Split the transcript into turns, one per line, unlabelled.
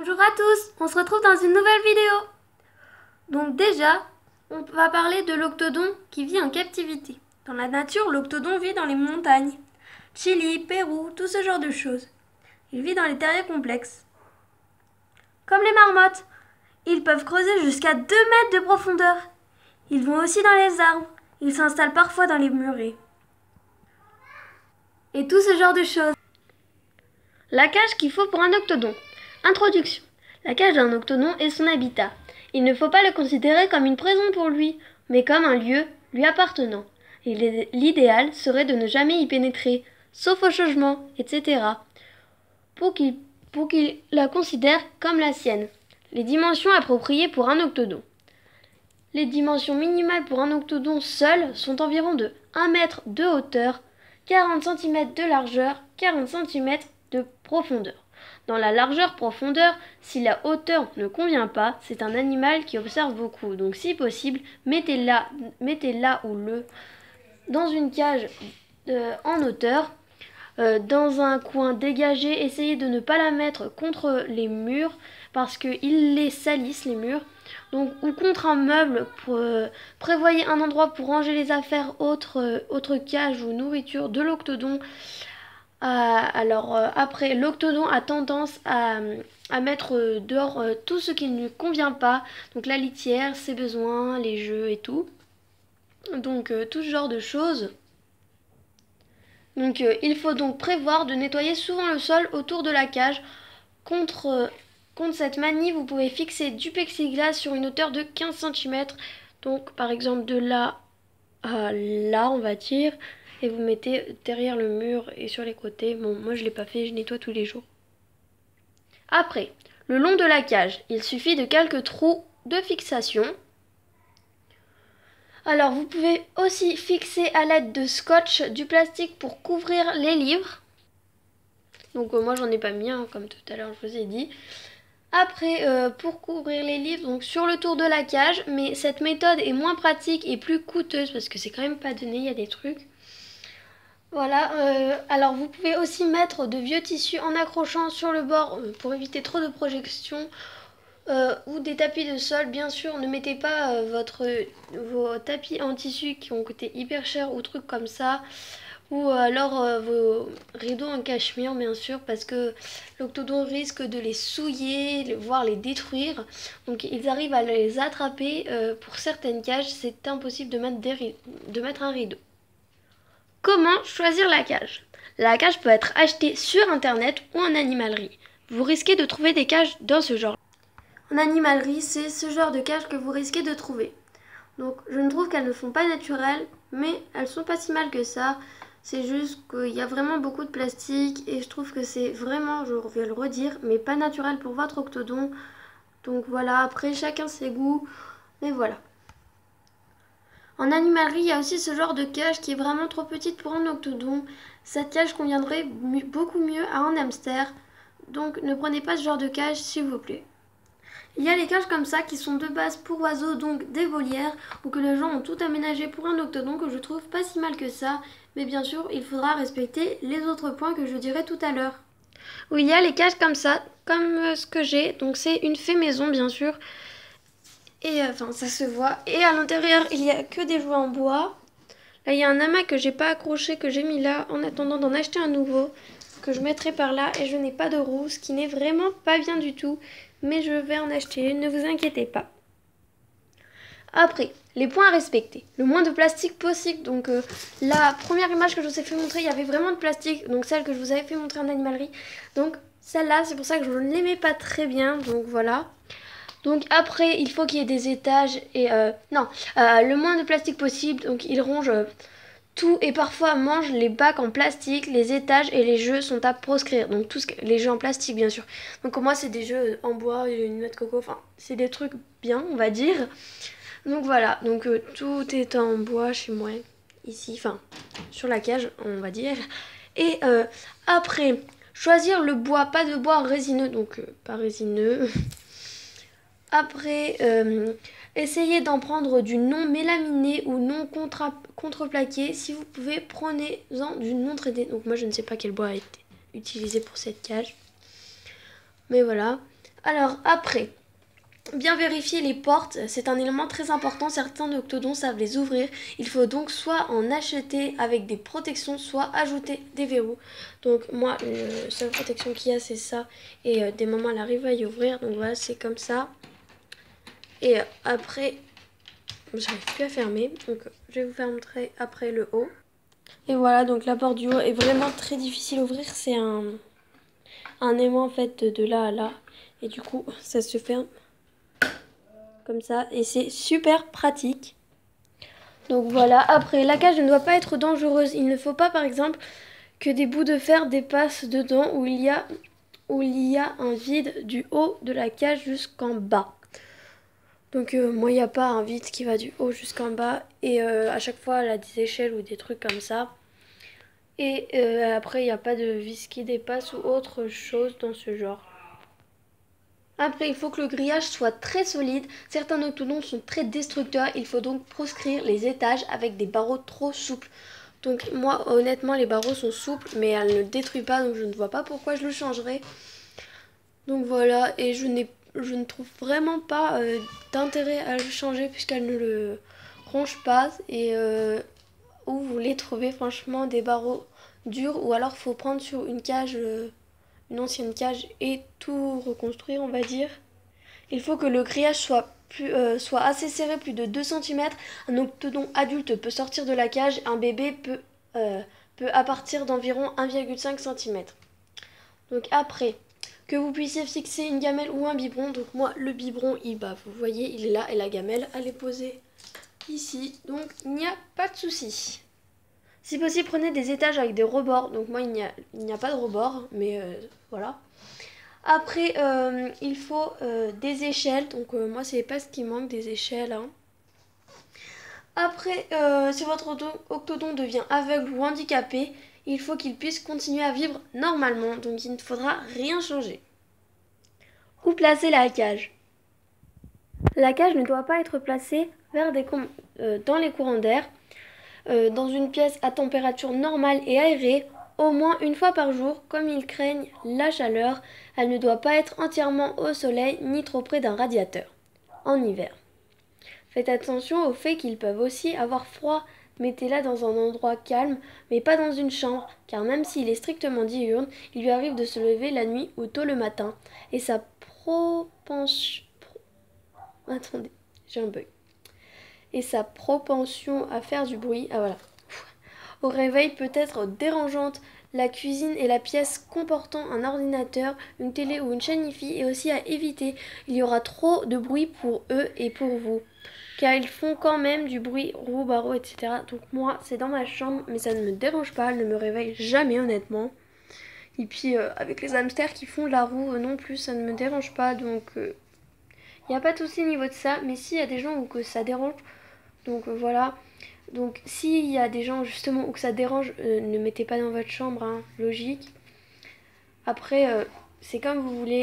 Bonjour à tous, on se retrouve dans une nouvelle vidéo. Donc déjà, on va parler de l'octodon qui vit en captivité. Dans la nature, l'octodon vit dans les montagnes. Chili, Pérou, tout ce genre de choses. Il vit dans les terriers complexes. Comme les marmottes, ils peuvent creuser jusqu'à 2 mètres de profondeur. Ils vont aussi dans les arbres. Ils s'installent parfois dans les murets. Et tout ce genre de choses. La cage qu'il faut pour un octodon. Introduction. La cage d'un octodon est son habitat. Il ne faut pas le considérer comme une prison pour lui, mais comme un lieu lui appartenant. L'idéal serait de ne jamais y pénétrer, sauf au changement, etc., pour qu'il la considère comme la sienne. Les dimensions appropriées pour un octodon. Les dimensions minimales pour un octodon seul sont environ de 1 mètre de hauteur, 40 cm de largeur, 40 cm de profondeur. Dans la largeur-profondeur, si la hauteur ne convient pas, c'est un animal qui observe beaucoup. Donc si possible, mettez-la ou le dans une cage en hauteur, dans un coin dégagé. Essayez de ne pas la mettre contre les murs parce qu'ils les salissent, les murs. Donc, ou contre un meuble. Prévoyez un endroit pour ranger les affaires autres cages ou nourriture de l'octodon. Après, l'octodon a tendance à mettre dehors tout ce qui ne lui convient pas. Donc la litière, ses besoins, les jeux et tout. Donc tout ce genre de choses. Donc il faut donc prévoir de nettoyer souvent le sol autour de la cage. Contre cette manie, vous pouvez fixer du plexiglas sur une hauteur de 15 cm. Donc par exemple de là à là, on va dire. Et vous mettez derrière le mur et sur les côtés. Bon, moi je l'ai pas fait, je nettoie tous les jours. Après, le long de la cage, il suffit de quelques trous de fixation. Alors vous pouvez aussi fixer à l'aide de scotch du plastique pour couvrir les livres. Donc moi j'en ai pas mis, comme tout à l'heure je vous ai dit. Après, pour couvrir les livres, donc sur le tour de la cage, mais cette méthode est moins pratique et plus coûteuse parce que c'est quand même pas donné, il y a des trucs. Voilà, alors vous pouvez aussi mettre de vieux tissus en accrochant sur le bord pour éviter trop de projection ou des tapis de sol. Bien sûr, ne mettez pas vos tapis en tissu qui ont coûté hyper cher ou trucs comme ça, ou alors vos rideaux en cachemire, bien sûr, parce que l'octodon risque de les souiller, voire les détruire. Donc ils arrivent à les attraper. Pour certaines cages, c'est impossible de mettre un rideau. Comment choisir la cage? La cage peut être achetée sur internet ou en animalerie. Vous risquez de trouver des cages dans ce genre. En animalerie, c'est ce genre de cage que vous risquez de trouver. Donc je ne trouve qu'elles ne sont pas naturelles, mais elles sont pas si mal que ça. C'est juste qu'il y a vraiment beaucoup de plastique et je trouve que c'est vraiment, je vais le redire, mais pas naturel pour votre octodon. Donc voilà, après chacun ses goûts, mais voilà. En animalerie, il y a aussi ce genre de cage qui est vraiment trop petite pour un octodon. Cette cage conviendrait beaucoup mieux à un hamster. Donc ne prenez pas ce genre de cage s'il vous plaît. Il y a les cages comme ça qui sont de base pour oiseaux, donc des volières, ou que les gens ont tout aménagé pour un octodon que je trouve pas si mal que ça. Mais bien sûr, il faudra respecter les autres points que je dirai tout à l'heure. Oui, il y a les cages comme ça, comme ce que j'ai. Donc c'est une fait maison bien sûr. Et enfin, ça se voit. Et à l'intérieur, il n'y a que des jouets en bois. Là, il y a un hamac que j'ai pas accroché, que j'ai mis là, en attendant d'en acheter un nouveau, que je mettrai par là. Et je n'ai pas de roue, ce qui n'est vraiment pas bien du tout. Mais je vais en acheter, ne vous inquiétez pas. Après, les points à respecter. Le moins de plastique possible. Donc, la première image que je vous ai fait montrer, il y avait vraiment de plastique. Donc, celle que je vous avais fait montrer en animalerie. Donc, celle-là, c'est pour ça que je ne l'aimais pas très bien. Donc, voilà. Donc après, il faut qu'il y ait des étages et le moins de plastique possible. Donc il ronge tout et parfois mange les bacs en plastique, les étages et les jeux sont à proscrire. Donc les jeux en plastique bien sûr. Donc moi c'est des jeux en bois, une noix de coco, enfin c'est des trucs bien on va dire. Donc voilà, donc tout est en bois chez moi ici, enfin sur la cage on va dire. Et après, choisir le bois, pas de bois résineux, donc pas résineux. Après, essayez d'en prendre du non mélaminé ou non contreplaqué. Si vous pouvez, prenez-en du non traité. Donc moi je ne sais pas quel bois a été utilisé pour cette cage. Mais voilà. Alors après, bien vérifier les portes, c'est un élément très important. Certains Noctodons savent les ouvrir. Il faut donc soit en acheter avec des protections, soit ajouter des verrous. Donc moi, la seule protection qu'il y a, c'est ça. Et des moments, elle arrive à y ouvrir. Donc voilà, c'est comme ça. Et après, j'arrive plus à fermer. Donc je vais vous faire montrer après le haut. Et voilà, donc la porte du haut est vraiment très difficile à ouvrir. C'est un aimant en fait de là à là. Et du coup, ça se ferme comme ça. Et c'est super pratique. Donc voilà, après la cage ne doit pas être dangereuse. Il ne faut pas par exemple que des bouts de fer dépassent dedans où il y a un vide du haut de la cage jusqu'en bas. Donc moi il n'y a pas un vide qui va du haut jusqu'en bas. Et à chaque fois elle a des échelles ou des trucs comme ça. Et après il n'y a pas de vis qui dépasse ou autre chose dans ce genre. Après, il faut que le grillage soit très solide. Certains Noctodons sont très destructeurs. Il faut donc proscrire les étages avec des barreaux trop souples. Donc moi, honnêtement, les barreaux sont souples, mais elles ne détruisent pas. Donc je ne vois pas pourquoi je le changerais. Donc voilà, et je ne trouve vraiment pas d'intérêt à le changer puisqu'elle ne le ronge pas. Et où vous les trouvez franchement des barreaux durs. Ou alors, il faut prendre sur une cage... une ancienne cage et tout reconstruire, on va dire. Il faut que le grillage soit assez serré, plus de 2 cm. Un Noctodon adulte peut sortir de la cage, un bébé peut à partir d'environ 1,5 cm. Donc après, que vous puissiez fixer une gamelle ou un biberon. Donc moi, le biberon, vous voyez, il est là et la gamelle, elle est posée ici. Donc il n'y a pas de souci. Si possible, prenez des étages avec des rebords. Donc moi, il n'y a pas de rebord, mais voilà. Après, il faut des échelles. Donc moi, c'est pas ce qui manque, des échelles. Hein. Après, si votre octodon devient aveugle ou handicapé, il faut qu'il puisse continuer à vivre normalement. Donc il ne faudra rien changer. Où placer la cage? La cage ne doit pas être placée dans les courants d'air. Dans une pièce à température normale et aérée, au moins une fois par jour, comme ils craignent la chaleur. Elle ne doit pas être entièrement au soleil ni trop près d'un radiateur. En hiver. Faites attention au fait qu'ils peuvent aussi avoir froid. Mettez-la dans un endroit calme, mais pas dans une chambre, car même s'il est strictement diurne, il lui arrive de se lever la nuit ou tôt le matin. Et sa Attendez, j'ai un bug. Et sa propension à faire du bruit, au réveil peut être dérangeante. La cuisine est la pièce comportant un ordinateur, une télé ou une chaîne IFI est aussi à éviter. Il y aura trop de bruit pour eux et pour vous. Car ils font quand même du bruit, roues, barreaux, etc. Donc moi, c'est dans ma chambre, mais ça ne me dérange pas. Elle ne me réveille jamais, honnêtement. Et puis, avec les hamsters qui font de la roue non plus, ça ne me dérange pas. Donc, il n'y a pas de souci au niveau de ça. Mais s'il y a des gens où que ça dérange, donc voilà. Donc s'il y a des gens justement où que ça dérange, ne mettez pas dans votre chambre, hein, logique. Après, c'est comme vous voulez.